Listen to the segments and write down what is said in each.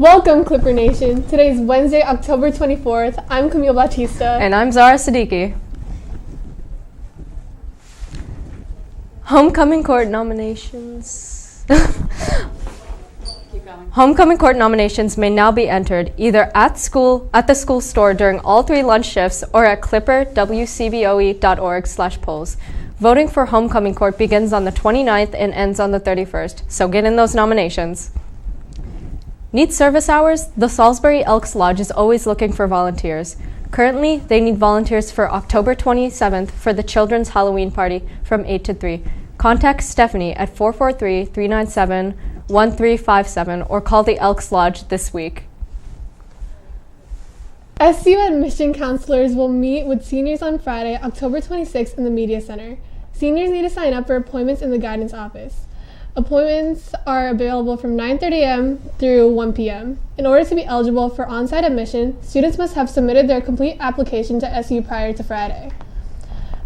Welcome, Clipper Nation. Today is Wednesday, October 24th. I'm Camille Bautista. And I'm Zara Siddiqui. Homecoming court nominations. Homecoming court nominations may now be entered either at the school store during all 3 lunch shifts or at clipper.wcboe.org/polls. Voting for homecoming court begins on the 29th and ends on the 31st, so get in those nominations. Need service hours? The Salisbury Elks Lodge is always looking for volunteers. Currently, they need volunteers for October 27th for the children's Halloween party from 8 to 3. Contact Stephanie at 443-397-1357 or call the Elks Lodge this week. SU admission counselors will meet with seniors on Friday, October 26th in the Media Center. Seniors need to sign up for appointments in the guidance office. Appointments are available from 9:30 a.m. through 1 p.m. In order to be eligible for on-site admission, students must have submitted their complete application to SU prior to Friday.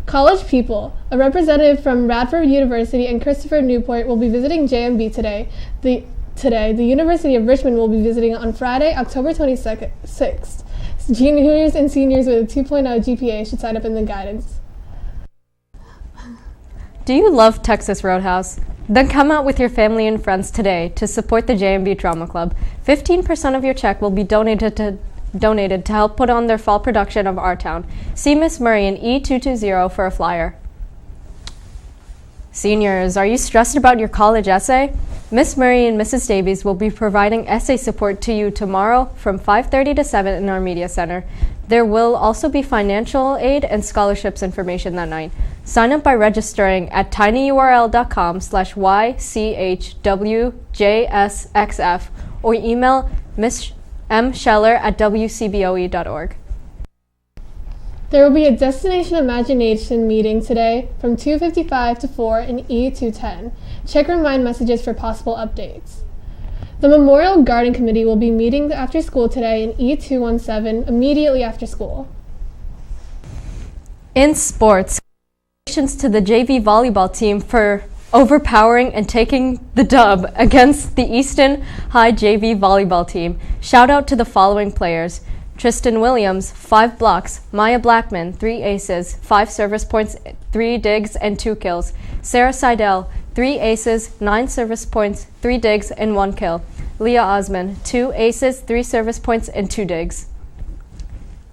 College people, a representative from Radford University and Christopher Newport will be visiting JMB today. The University of Richmond will be visiting on Friday, October 26th. Juniors and seniors with a 2.0 GPA should sign up in the guidance. Do you love Texas Roadhouse? Then come out with your family and friends today to support the JMB Drama Club. 15% of your check will be donated to help put on their fall production of Our Town. See Miss Murray in E220 for a flyer. Seniors, are you stressed about your college essay? Miss Murray and Mrs. Davies will be providing essay support to you tomorrow from 5:30 to 7 in our media center. There will also be financial aid and scholarships information that night. Sign up by registering at tinyurl.com/ychwjsxf or email Miss M. Scheller at wcboe.org. There will be a Destination Imagination meeting today from 2:55 to 4 in E210. Check remind messages for possible updates. The Memorial Garden Committee will be meeting after school today in E217 immediately after school. In sports, congratulations to the JV volleyball team for overpowering and taking the dub against the Easton High JV volleyball team. Shout out to the following players: Tristan Williams, 5 blocks; Maya Blackman, 3 aces, 5 service points, 3 digs, and 2 kills; Sarah Seidel, 3 aces, 9 service points, 3 digs, and 1 kill; Leah Osman, 2 aces, 3 service points, and 2 digs.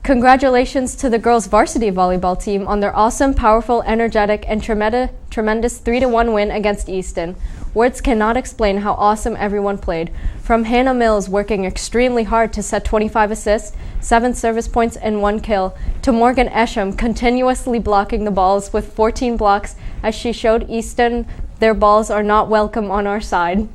Congratulations to the girls' varsity volleyball team on their awesome, powerful, energetic, and tremendous 3-1 win against Easton. Words cannot explain how awesome everyone played. From Hannah Mills working extremely hard to set 25 assists, 7 service points, and 1 kill, to Morgan Esham continuously blocking the balls with 14 blocks as she showed Easton their balls are not welcome on our side.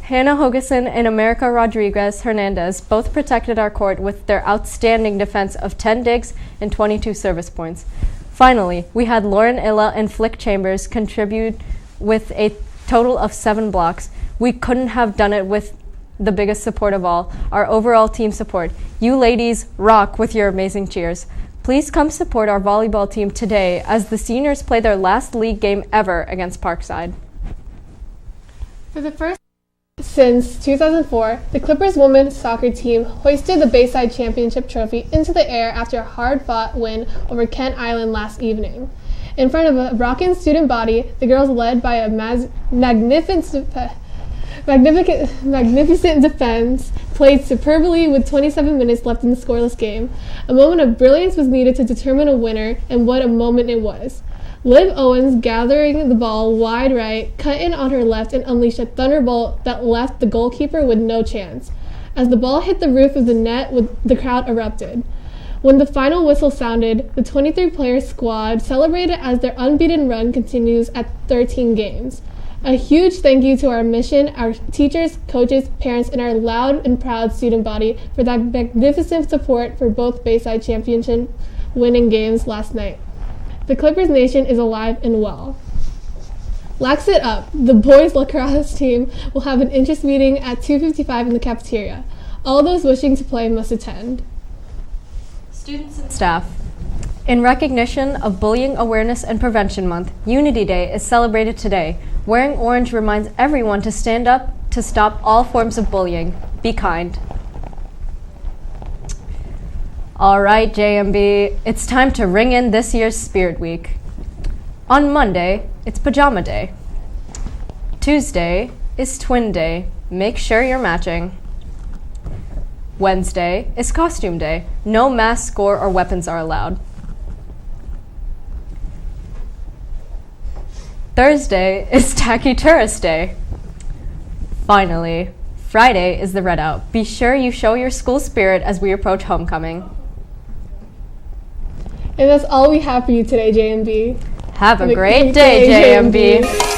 Hannah Hogeson and America Rodriguez Hernandez both protected our court with their outstanding defense of 10 digs and 22 service points. Finally, we had Lauren Illa and Flick Chambers contribute with a total of 7 blocks. We couldn't have done it with the biggest support of all, our overall team support. You ladies rock with your amazing cheers. Please come support our volleyball team today as the seniors play their last league game ever against Parkside. For the first since 2004, the Clippers women's soccer team hoisted the Bayside Championship trophy into the air after a hard-fought win over Kent Island last evening. In front of a rocking student body, the girls, led by a magnificent defense, played superbly with 27 minutes left in the scoreless game. A moment of brilliance was needed to determine a winner, and what a moment it was. Liv Owens, gathering the ball wide right, cut in on her left and unleashed a thunderbolt that left the goalkeeper with no chance. As the ball hit the roof of the net, the crowd erupted. When the final whistle sounded, the 23-player squad celebrated as their unbeaten run continues at 13 games. A huge thank you to our mission, our teachers, coaches, parents, and our loud and proud student body for that magnificent support for both Bayside Championship winning games last night. The Clippers Nation is alive and well. Lax it up. The boys lacrosse team will have an interest meeting at 2:55 in the cafeteria. All those wishing to play must attend. Students and staff. In recognition of Bullying Awareness and Prevention Month, Unity Day is celebrated today. Wearing orange reminds everyone to stand up to stop all forms of bullying. Be kind. All right, JMB, it's time to ring in this year's Spirit Week. On Monday, it's Pajama Day. Tuesday is Twin Day. Make sure you're matching. Wednesday is Costume Day. No mask, score, or weapons are allowed. Thursday is Tacky Tourist Day. Finally, Friday is the Red Out. Be sure you show your school spirit as we approach homecoming. And that's all we have for you today, JMB. Have a great day, JMB.